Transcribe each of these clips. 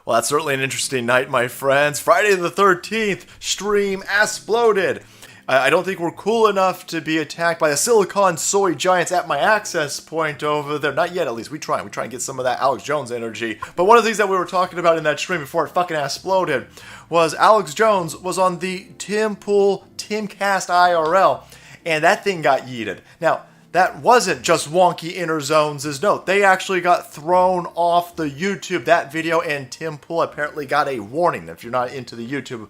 Well, that's certainly an interesting night, my friends. Friday the 13th, stream exploded. I don't think we're cool enough to be attacked by the silicon soy giants at my access point over there. Not yet, at least. We try and get some of that Alex Jones energy. But one of the things that we were talking about in that stream before it fucking exploded was Alex Jones was on the Tim Pool Timcast IRL, and that thing got yeeted. Now, that wasn't just wonky inner zones' note. They actually got thrown off the YouTube, that video, and Tim Pool apparently got a warning. If you're not into the YouTube,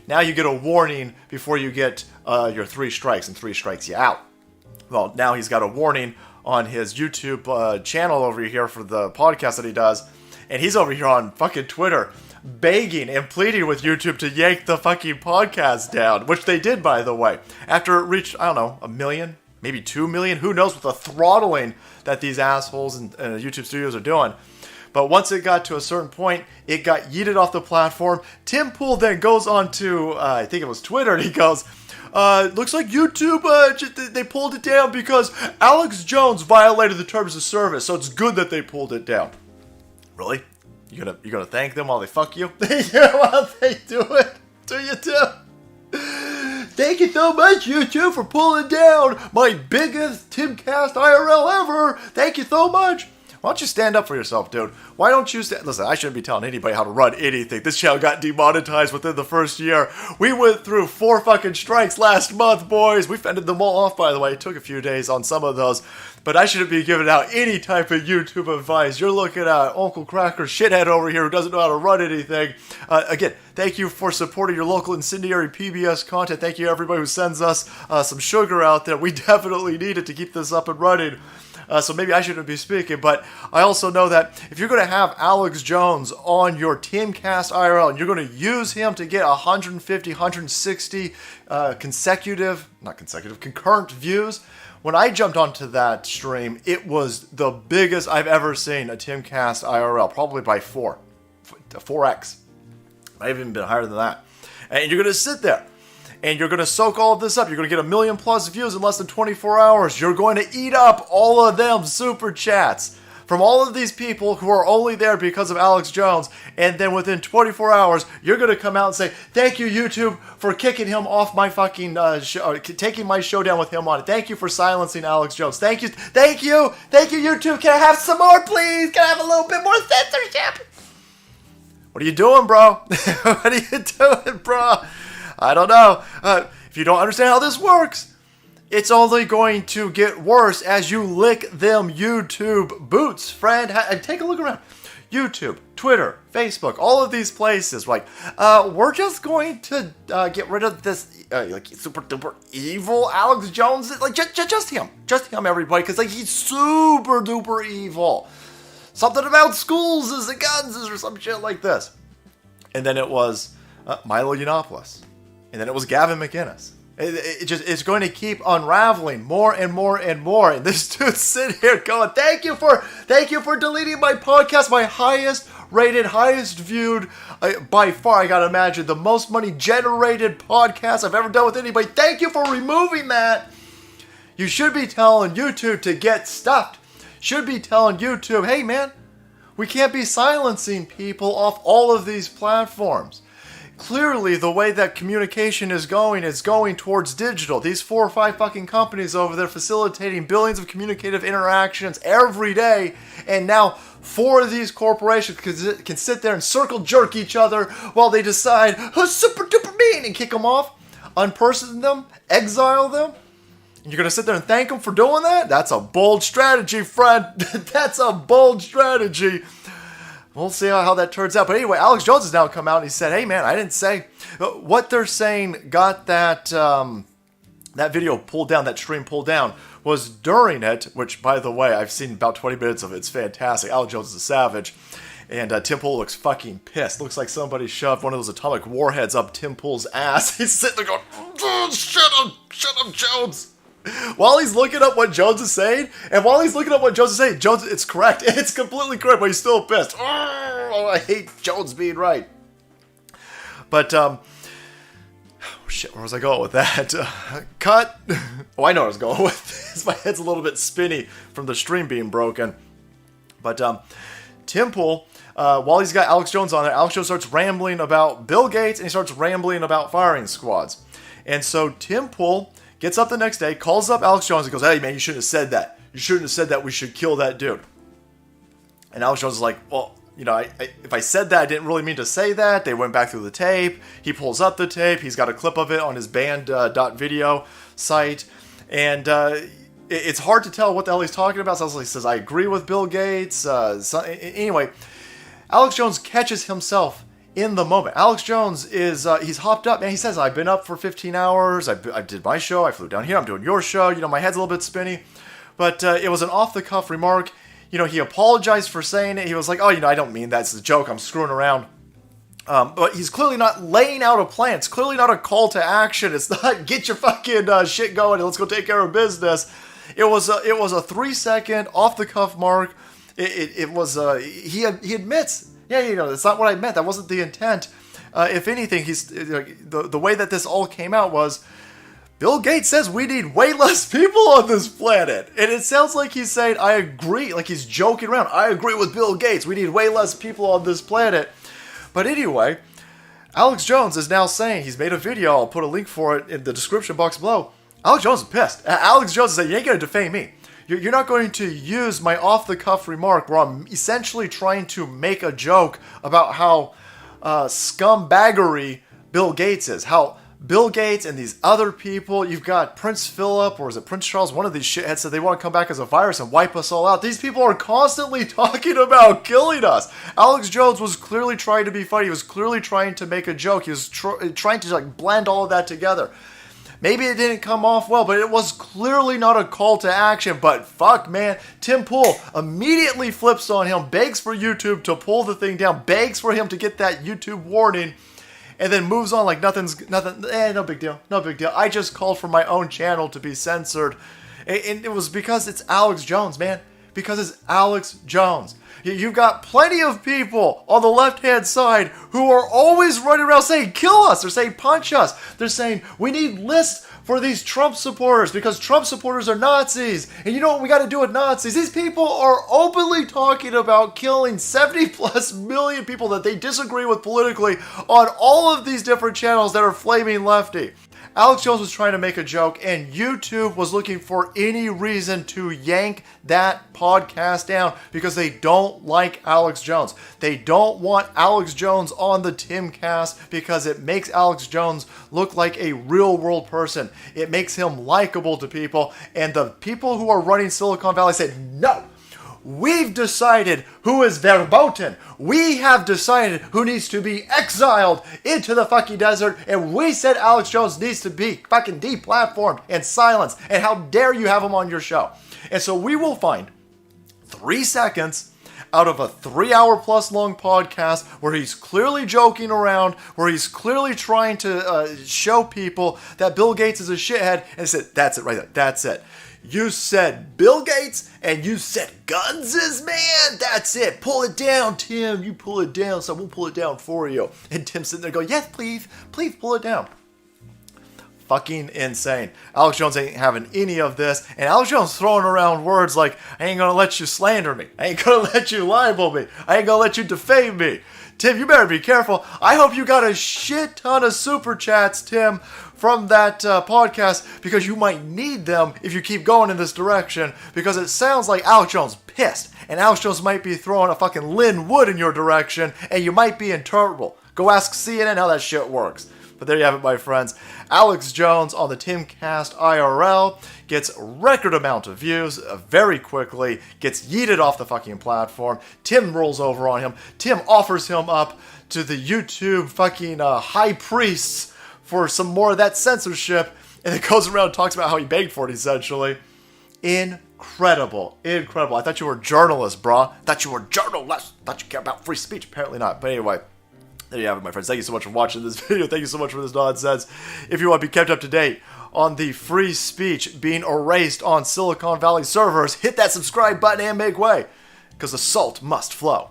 now you get a warning before you get your 3 strikes, and 3 strikes you out. Well, now he's got a warning on his YouTube channel over here for the podcast that he does, and he's over here on fucking Twitter begging and pleading with YouTube to yank the fucking podcast down, which they did, by the way. After it reached, I don't know, 1 million? Maybe 2 million, who knows, with the throttling that these assholes and YouTube studios are doing. But once it got to a certain point, it got yeeted off the platform. Tim Pool then goes on to, I think it was Twitter, and he goes, looks like YouTube, they pulled it down because Alex Jones violated the terms of service, so it's good that they pulled it down. Really? You gonna thank them while they fuck you? Yeah, while they do it to you too? Thank you so much, YouTube, for pulling down my biggest Timcast IRL ever. Thank you so much. Why don't you stand up for yourself, dude? Why don't you stand... Listen, I shouldn't be telling anybody how to run anything. This channel got demonetized within the first year. We went through 4 fucking strikes last month, boys. We fended them all off, by the way. It took a few days on some of those. But I shouldn't be giving out any type of YouTube advice. You're looking at Uncle Cracker shithead over here who doesn't know how to run anything. Again, thank you for supporting your local incendiary PBS content. Thank you, everybody who sends us some sugar out there. We definitely need it to keep this up and running. So maybe I shouldn't be speaking, but I also know that if you're going to have Alex Jones on your Timcast IRL and you're going to use him to get 150, 160 concurrent views, when I jumped onto that stream, it was the biggest I've ever seen a Timcast IRL, probably by 4x. Might have even been higher than that. And you're going to sit there. And you're going to soak all of this up. You're going to get 1 million plus views in less than 24 hours. You're going to eat up all of them super chats from all of these people who are only there because of Alex Jones. And then within 24 hours, you're going to come out and say, thank you, YouTube, for kicking him off my fucking show, taking my show down with him on it. Thank you for silencing Alex Jones. Thank you, YouTube. Can I have some more, please? Can I have a little bit more censorship? What are you doing, bro? What are you doing, bro? I don't know. If you don't understand how this works, it's only going to get worse as you lick them YouTube boots, friend. Take a look around. YouTube, Twitter, Facebook, all of these places. Like, we're just going to get rid of this like super duper evil Alex Jones. Like, just him, everybody, because like he's super duper evil. Something about schools and guns or some shit like this. And then it was Milo Yiannopoulos. And then it was Gavin McInnes. It's going to keep unraveling more and more and more. And this dude's sitting here going, thank you for deleting my podcast, my highest rated, highest viewed, by far, I gotta imagine, the most money generated podcast I've ever done with anybody. Thank you for removing that. You should be telling YouTube to get stuffed. Should be telling YouTube, hey man, we can't be silencing people off all of these platforms. Clearly, the way that communication is going towards digital. These 4 or 5 fucking companies over there facilitating billions of communicative interactions every day, and now 4 of these corporations can sit there and circle jerk each other while they decide who's super duper mean and kick them off, unperson them, exile them. And you're going to sit there and thank them for doing that? That's a bold strategy, friend. That's a bold strategy. We'll see how that turns out. But anyway, Alex Jones has now come out and he said, hey man, I didn't say. What they're saying got that that video pulled down, that stream pulled down, was during it, which by the way, I've seen about 20 minutes of it. It's fantastic. Alex Jones is a savage. And Tim Pool looks fucking pissed. Looks like somebody shoved one of those atomic warheads up Tim Pool's ass. He's sitting there going, oh, shut up, Jones. While he's looking up what Jones is saying, Jones, it's correct. It's completely correct, but he's still pissed. Oh, I hate Jones being right. But, shit, where was I going with that? Cut. Oh, I know where I was going with this. My head's a little bit spinny from the stream being broken. But Tim Pool, while he's got Alex Jones on there, Alex Jones starts rambling about Bill Gates, and he starts rambling about firing squads. And so Tim Pool gets up the next day, calls up Alex Jones, and goes, "Hey, man, you shouldn't have said that. You shouldn't have said that. We should kill that dude." And Alex Jones is like, "Well, you know, if I said that, I didn't really mean to say that." They went back through the tape. He pulls up the tape. He's got a clip of it on his band.video site. And it's hard to tell what the hell he's talking about. So he says, "I agree with Bill Gates." Anyway, Alex Jones catches himself in the moment. Alex Jones is, he's hopped up, man. He says, "I've been up for 15 hours. I did my show. I flew down here. I'm doing your show. You know, my head's a little bit spinny." But it was an off-the-cuff remark. You know, he apologized for saying it. He was like, "Oh, you know, I don't mean that. It's a joke. I'm screwing around." But he's clearly not laying out a plan. It's clearly not a call to action. It's not get your fucking shit going and let's go take care of business. It was a 3-second off-the-cuff mark. He admits, yeah, you know, that's not what I meant. That wasn't the intent. If anything, the way that this all came out was, Bill Gates says we need way less people on this planet. And it sounds like he's saying, I agree, like he's joking around. I agree with Bill Gates. We need way less people on this planet. But anyway, Alex Jones is now saying, he's made a video, I'll put a link for it in the description box below. Alex Jones is pissed. Alex Jones is saying, "You ain't going to defame me. You're not going to use my off-the-cuff remark where I'm essentially trying to make a joke about how scumbaggery Bill Gates is. How Bill Gates and these other people, you've got Prince Philip, or is it Prince Charles? One of these shitheads said they want to come back as a virus and wipe us all out. These people are constantly talking about killing us." Alex Jones was clearly trying to be funny. He was clearly trying to make a joke. He was trying to like blend all of that together. Maybe it didn't come off well, but it was clearly not a call to action. But fuck, man, Tim Pool immediately flips on him, begs for YouTube to pull the thing down, begs for him to get that YouTube warning, and then moves on like nothing. No big deal. No big deal. I just called for my own channel to be censored. And it was because it's Alex Jones, man. Because it's Alex Jones. You've got plenty of people on the left-hand side who are always running around saying, "Kill us." They're saying, "Punch us." They're saying, "We need lists for these Trump supporters because Trump supporters are Nazis. And you know what we got to do with Nazis?" These people are openly talking about killing 70 plus million people that they disagree with politically on all of these different channels that are flaming lefty. Alex Jones was trying to make a joke, and YouTube was looking for any reason to yank that podcast down because they don't like Alex Jones. They don't want Alex Jones on the Timcast because it makes Alex Jones look like a real-world person. It makes him likable to people, and the people who are running Silicon Valley said, "No! We've decided who is verboten. We have decided who needs to be exiled into the fucking desert. And we said Alex Jones needs to be fucking deplatformed and silenced. And how dare you have him on your show?" And so we will find 3 seconds out of a 3-hour plus long podcast where he's clearly joking around, where he's clearly trying to show people that Bill Gates is a shithead. And he said, "That's it right there. That's it. You said Bill Gates and you said guns is man. That's it. Pull it down, Tim. You pull it down, so we'll pull it down for you." And Tim's sitting there going, "Yes, please pull it down." Fucking insane. Alex Jones ain't having any of this. And Alex Jones throwing around words like, "I ain't gonna let you slander me. I ain't gonna let you libel me. I ain't gonna let you defame me." Tim, you better be careful. I hope you got a shit ton of super chats, Tim, from that podcast, because you might need them if you keep going in this direction, because it sounds like Alex Jones pissed, and Alex Jones might be throwing a fucking Lynn Wood in your direction, and you might be in trouble. Go ask CNN how that shit works. But there you have it, my friends. Alex Jones on the Timcast IRL gets a record amount of views very quickly, gets yeeted off the fucking platform. Tim rolls over on him. Tim offers him up to the YouTube fucking high priests for some more of that censorship, and it goes around and talks about how he begged for it, essentially. Incredible. Incredible. I thought you were a journalist, brah. I thought you were a journalist. I thought you cared about free speech. Apparently not. But anyway, there you have it, my friends. Thank you so much for watching this video. Thank you so much for this nonsense. If you want to be kept up to date on the free speech being erased on Silicon Valley servers, hit that subscribe button and make way, because the salt must flow.